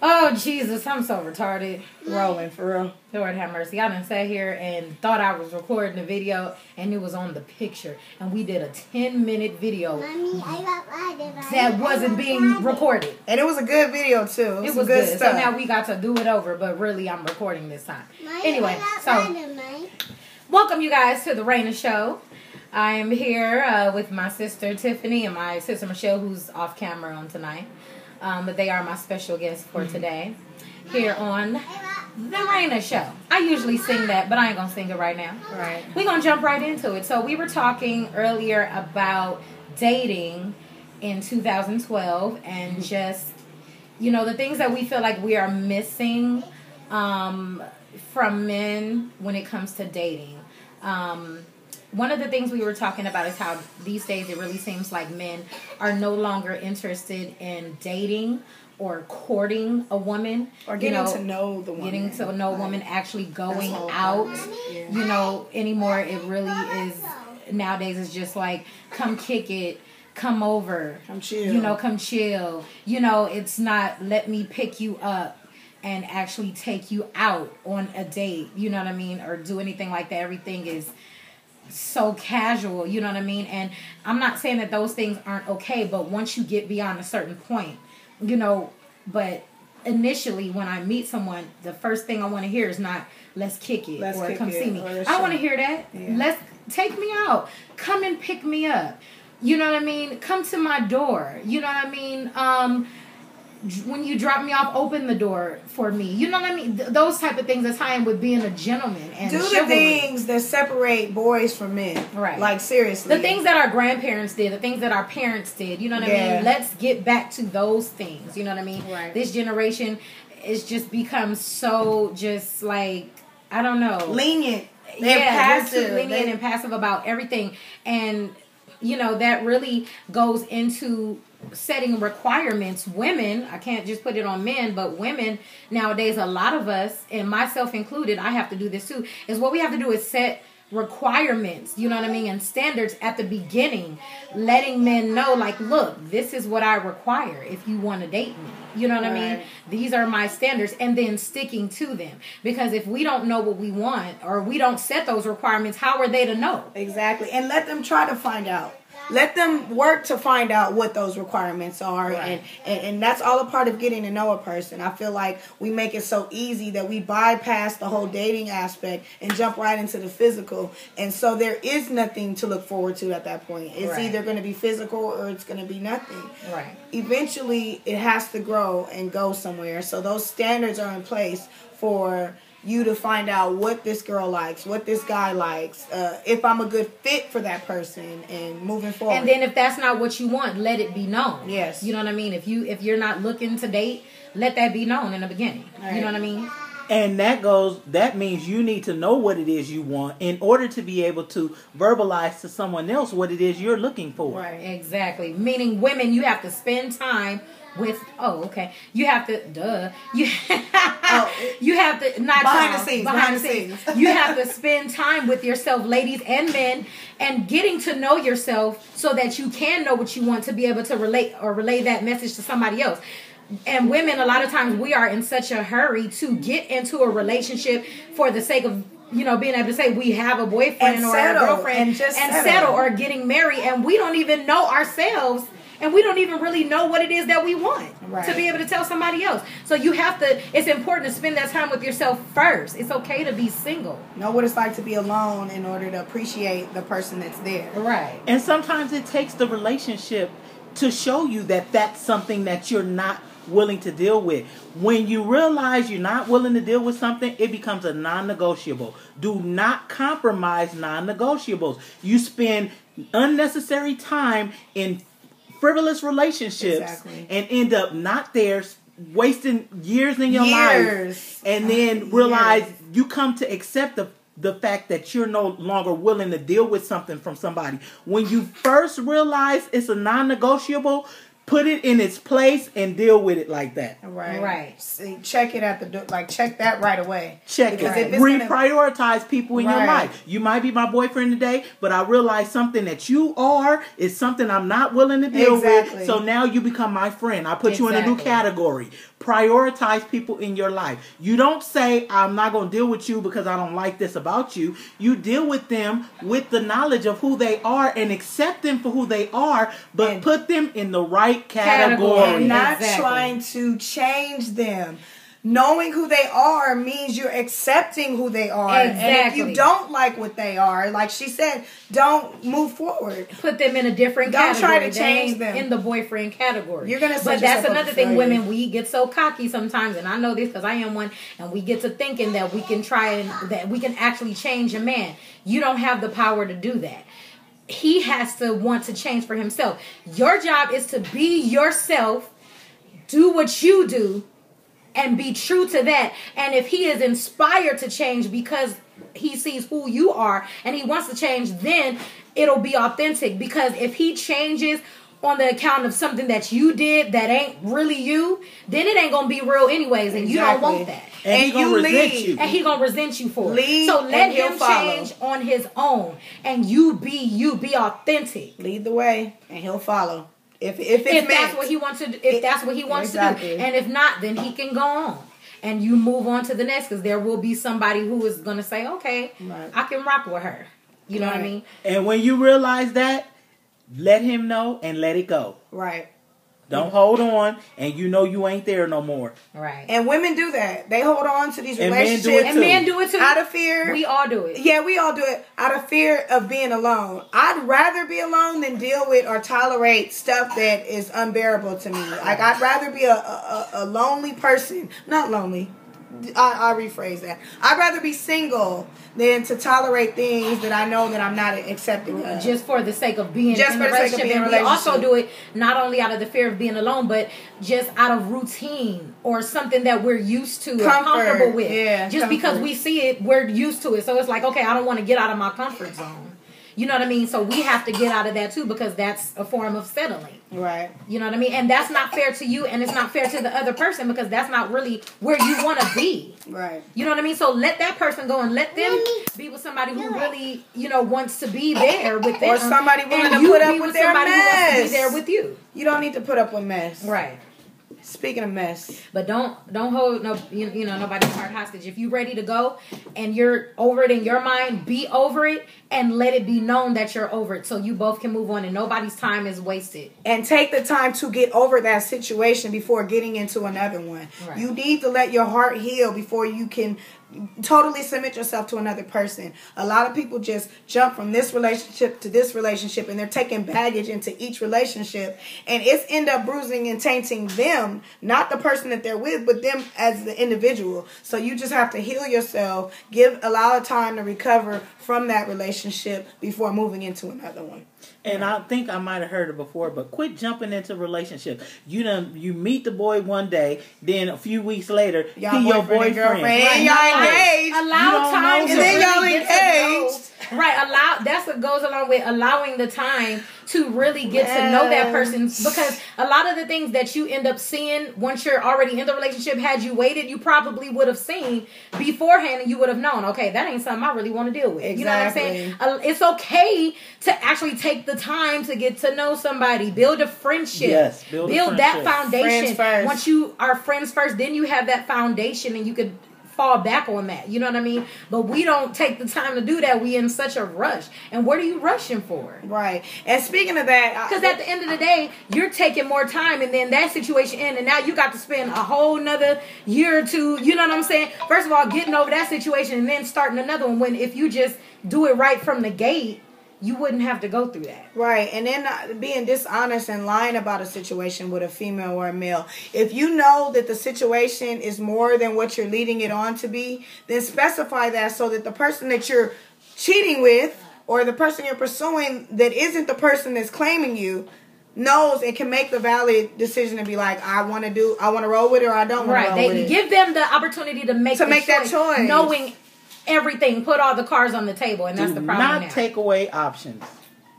Oh, Jesus, I'm so retarded. Rolling, for real. Lord have mercy. I done sat here and thought I was recording the video, and it was on the picture. And we did a 10-minute video that wasn't being recorded. And it was a good video, too. It was good. Stuff. So now we got to do it over, but really I'm recording this time. Anyway, so welcome you guys to the Raina Show. I am here with my sister Tiffany and my sister Michelle, who's off camera on tonight. But they are my special guests for today here on the Raina Show. I usually sing that, but I ain't going to sing it right now. Right. We're going to jump right into it. So we were talking earlier about dating in 2012 and just, you know, the things that we feel like we are missing from men when it comes to dating. One of the things we were talking about is how these days it really seems like men are no longer interested in dating or courting a woman. Or getting to know the woman. Getting to know a woman, actually going out, you know, anymore. It really is, nowadays it's just like, come kick it, come over. Come chill. You know, come chill. You know, it's not let me pick you up and actually take you out on a date, you know what I mean? Or do anything like that. Everything is so casual, you know what I mean? And I'm not saying that those things aren't okay, but once you get beyond a certain point, you know, but initially when I meet someone, the first thing I want to hear is not let's kick it or come see me. I don't want to hear that. Yeah. Let's take me out. Come and pick me up. You know what I mean? Come to my door. You know what I mean? When you drop me off, open the door for me. You know what I mean? Those type of things that tie in with being a gentleman and do chivalry. the things that separate boys from men. Right. Like, seriously. The things that our grandparents did, the things that our parents did. You know what I mean? Let's get back to those things. You know what I mean? Right. This generation is just become so just like, I don't know. Lenient. They're passive. Too lenient and passive about everything. And, you know, that really goes into setting requirements. Women, I can't just put it on men, but women nowadays, a lot of us, and myself included, I have to do this too, is what we have to do is set requirements, you know what I mean, and standards at the beginning, letting men know, like, look, this is what I require if you want to date me. You know what I mean? These are my standards, and then sticking to them. Because if we don't know what we want, or we don't set those requirements, how are they to know? Exactly. And let them try to find out. Let them work to find out what those requirements are. Right. And that's all a part of getting to know a person. I feel like we make it so easy that we bypass the whole dating aspect and jump right into the physical. And so there is nothing to look forward to at that point. It's either going to be physical or it's going to be nothing. Right. Eventually, it has to grow and go somewhere. So those standards are in place for you to find out what this girl likes, what this guy likes, if I'm a good fit for that person, and moving forward. And then if that's not what you want, let it be known. Yes. You know what I mean? If you're not looking to date, let that be known in the beginning. Right. You know what I mean? And that means you need to know what it is you want in order to be able to verbalize to someone else what it is you're looking for. Right, exactly. Meaning women, you have to spend time with, you have to, you have to, not behind the scenes. You have to spend time with yourself, ladies and men, and getting to know yourself so that you can know what you want to be able to relay that message to somebody else. And women, a lot of times we are in such a hurry to get into a relationship for the sake of, you know, being able to say we have a boyfriend or a girlfriend and settle or getting married, and we don't even know ourselves. And we don't even really know what it is that we want to be able to tell somebody else. So you have to, it's important to spend that time with yourself first. It's okay to be single. Know what it's like to be alone in order to appreciate the person that's there. Right. And sometimes it takes the relationship to show you that that's something that you're not willing to deal with. When you realize you're not willing to deal with something, it becomes a non-negotiable. Do not compromise non-negotiables. You spend unnecessary time in frivolous relationships and end up not there, wasting years in your life, and then realize you come to accept the fact that you're no longer willing to deal with something from somebody. When you first realize it's a non-negotiable, put it in its place and deal with it like that. Right. See, check it at the door. Like, check that right away. Check because it. Reprioritize people in your life. You might be my boyfriend today, but I realize something that you are is something I'm not willing to deal with. So now you become my friend. I put you in a new category. Prioritize people in your life. You don't say, I'm not going to deal with you because I don't like this about you. You deal with them with the knowledge of who they are and accept them for who they are, but put them in the right category. And not trying to change them. Knowing who they are means you're accepting who they are. Exactly. And if you don't like what they are, like she said, don't move forward. Put them in a different category. Don't try to change them. In the boyfriend category. You're gonna set But that's yourself another up thing, for women, we get so cocky sometimes, and I know this because I am one, and we get to thinking that we can try and that we can actually change a man. You don't have the power to do that. He has to want to change for himself. Your job is to be yourself, do what you do, and be true to that. And if he is inspired to change because he sees who you are and he wants to change, then it'll be authentic. Because if he changes on the account of something that you did that ain't really you, then it ain't gonna be real anyways, and you don't want that. And he gonna resent you. And he gonna resent you for Lead, it. So let him follow. change on his own, and you be authentic. Lead the way, and he'll follow. If that's what he wants to do, if that's what he wants to do, and if not, then he can go on and you move on to the next, because there will be somebody who is gonna say, okay, I can rock with her. You know what I mean? And when you realize that, let him know and let it go. Right. Don't hold on, and you know you ain't there no more. Right. And women do that. They hold on to these And relationships. men do it too. Out of fear. We all do it. Yeah, we all do it out of fear of being alone. I'd rather be alone than deal with or tolerate stuff that is unbearable to me. Like, I'd rather be a lonely person. Not lonely. I'll rephrase that. I'd rather be single than to tolerate things that I know that I'm not accepting of. Just for the sake of being just in for a the sake of relationship. being in a And we relationship. also do it not only out of the fear of being alone, but just out of routine or something that we're used to or comfortable with. Yeah, just because we see it, we're used to it. So it's like, okay, I don't want to get out of my comfort zone. You know what I mean? So we have to get out of that too, because that's a form of settling. Right. You know what I mean? And that's not fair to you, and it's not fair to the other person, because that's not really where you want to be. Right. You know what I mean? So let that person go and let them be with somebody who really, wants to be there with them. Or somebody willing and to put you up be with their somebody mess. who wants to be there with you. You don't need to put up with mess. Right. Speaking of mess. But don't hold nobody's heart hostage. If you're ready to go and you're over it in your mind, be over it and let it be known that you're over it, so you both can move on and nobody's time is wasted. And take the time to get over that situation before getting into another one. Right. You need to let your heart heal before you can totally submit yourself to another person. A lot of people just jump from this relationship to this relationship, and they're taking baggage into each relationship, and it's end up bruising and tainting them, not the person that they're with, but them as the individual. So you just have to heal yourself, allow it time to recover from that relationship before moving into another one. And I think I might have heard it before, but quit jumping into relationships. You meet the boy one day, then a few weeks later, he your boyfriend. And y'all engaged. Allow time to and then y'all really get to know. engaged. Right, that's what goes along with allowing the time to really get to know that person, because a lot of the things that you end up seeing once you're already in the relationship, had you waited, you probably would have seen beforehand, and you would have known, okay, that ain't something I really want to deal with. Exactly. You know what I'm saying? It's okay to actually take the time to get to know somebody, build a friendship. Yes, build that foundation. Friends first. Once you are friends first, then you have that foundation and you could fall back on that. You know what I mean? But we don't take the time to do that. We in such a rush. And what are you rushing for? Right. And speaking of that, because at the end of the day, you're taking more time, and then that situation ends, and now you got to spend a whole nother year or two, you know what I'm saying? First of all, getting over that situation and then starting another one, when if you just do it right from the gate, you wouldn't have to go through that. Right. And then being dishonest and lying about a situation with a female or a male. If you know that the situation is more than what you're leading it on to be, then specify that so that the person that you're cheating with or the person you're pursuing that isn't the person that's claiming you knows and can make the valid decision and be like, I want to roll with it, or I don't want to roll with it. Give them the opportunity to make that choice. Knowing everything, put all the cards on the table, and that's the problem. Not take away options.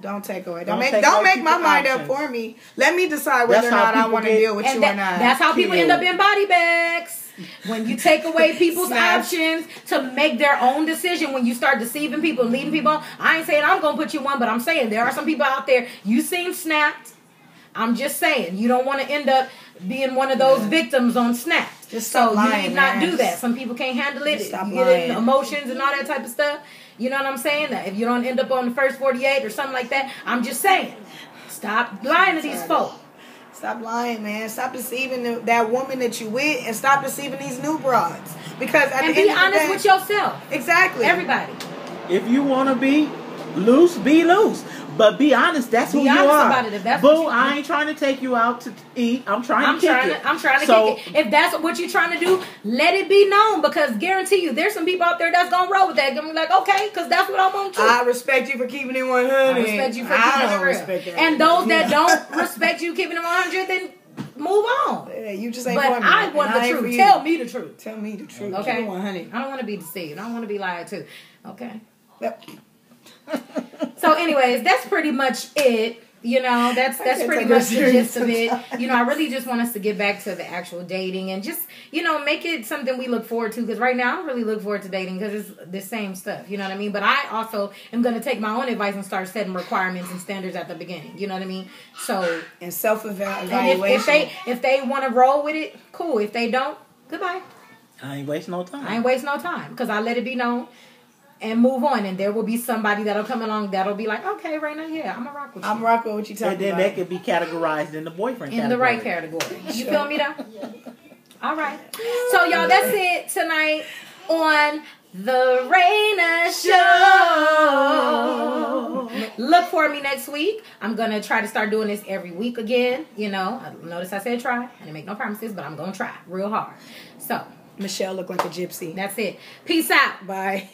Don't take away. Don't make my mind up for me. Let me decide whether or not I want to deal with you or not. That's how people end up in body bags. When you take away people's options to make their own decision, when you start deceiving people and leading people, I ain't saying I'm going to put you on, but I'm saying there are some people out there, you seem snapped. I'm just saying, you don't want to end up being one of those victims on Snap. Just stop lying, you need not man. do that. Some people can't handle it. Just stop You get lying. in emotions and all that type of stuff. You know what I'm saying? That if you don't end up on the first 48 or something like that, I'm just saying, stop lying to these folk. Stop lying, man. Stop deceiving that woman that you with, and stop deceiving these new broads. Because at And the be end of the honest day, with yourself. exactly. Everybody. If you want to be loose, be loose. But be honest, that's who you honest are. about it. If that's Boo, what you I ain't trying to take you out to eat. I'm trying to kick it. I'm trying to So, kick it. If that's what you're trying to do, let it be known. Because guarantee you, there's some people out there that's gonna roll with that. Gonna be like, okay, because that's what I want to. I respect you for keeping it 100. I respect you for keeping I it don't real. respect that. And those that don't respect you keeping it 100, then move on. Yeah, you just ain't But for me. I want And the ain't for truth. you. Tell me the truth. Tell me the truth. Okay. Keep it 100. I don't want to be deceived. I don't want to be lied to. Okay. Yep. So, anyways, that's pretty much it. You know, that's can't pretty take her much the serious gist of it. sometimes. You know, I really just want us to get back to the actual dating and just, you know, make it something we look forward to. Because right now, I don't really look forward to dating because it's the same stuff. You know what I mean? But I also am going to take my own advice and start setting requirements and standards at the beginning. You know what I mean? So, And self-evaluation. and if they want to roll with it, cool. If they don't, goodbye. I ain't wasting no time. I ain't waste no time because I let it be known and move on. And there will be somebody that'll come along that'll be like, okay, Raina, yeah, I'm going to rock with you. I'm rocking with what you talking And then about. that could be categorized in the boyfriend In category. the right category. You feel me though? All right. So y'all, that's it tonight on the Raina Show. Look for me next week. I'm going to try to start doing this every week again. You know, notice I said try. I didn't make no promises, but I'm going to try real hard. So, Michelle look like a gypsy. that's it. Peace out. Bye.